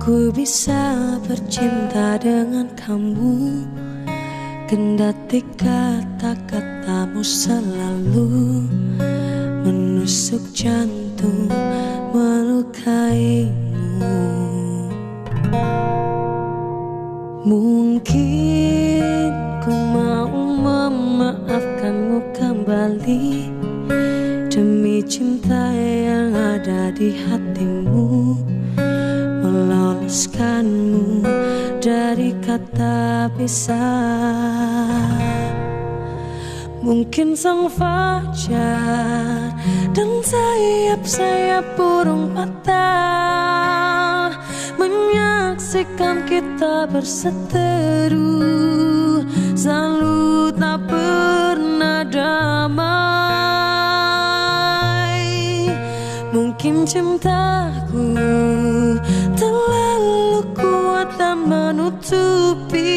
Ku bisa bercinta dengan kamu, kendati kata-katamu selalu menusuk jantung, melukaimu. Mungkin ku mau memaafkanmu kembali demi cinta yang ada di hatimu, meloloskanmu dari kata pisah. Mungkin sang fajar dan sayap-sayap burung patah menyaksikan kita berseteru, selalu tak pernah damai. Mungkin cintaku terlalu kuat dan menutupi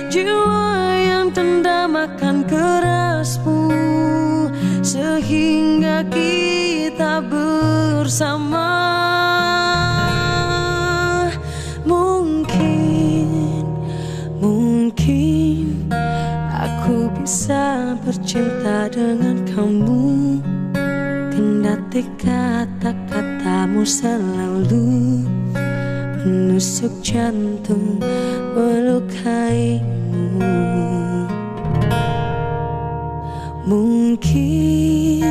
jiwa yang dendam akan kerasmu, sehingga kita bersama. Mungkin aku bisa bercinta dengan kamu, kendati kata-katamu selalu menusuk jantung, melukaimu. Mungkin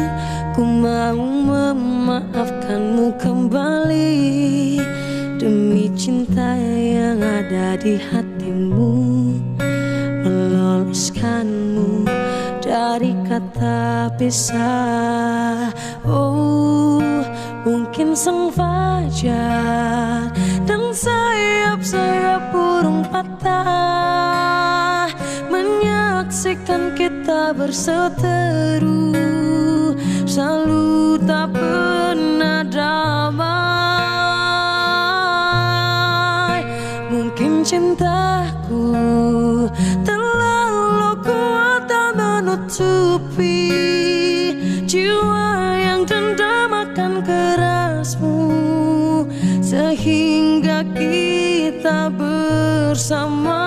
ku mau memaafkanmu kembali demi cinta yang ada di hatimu, meloloskanmu dari kata pisah. Oh, mungkin sang fajar dan sayap-sayap burung patah menyaksikan kita berseteru, selalu tak pernah damai. Mungkin cintaku terlalu kuat dan menutupi jiwa yang dendam akan kerasmu, sehingga kita bersama.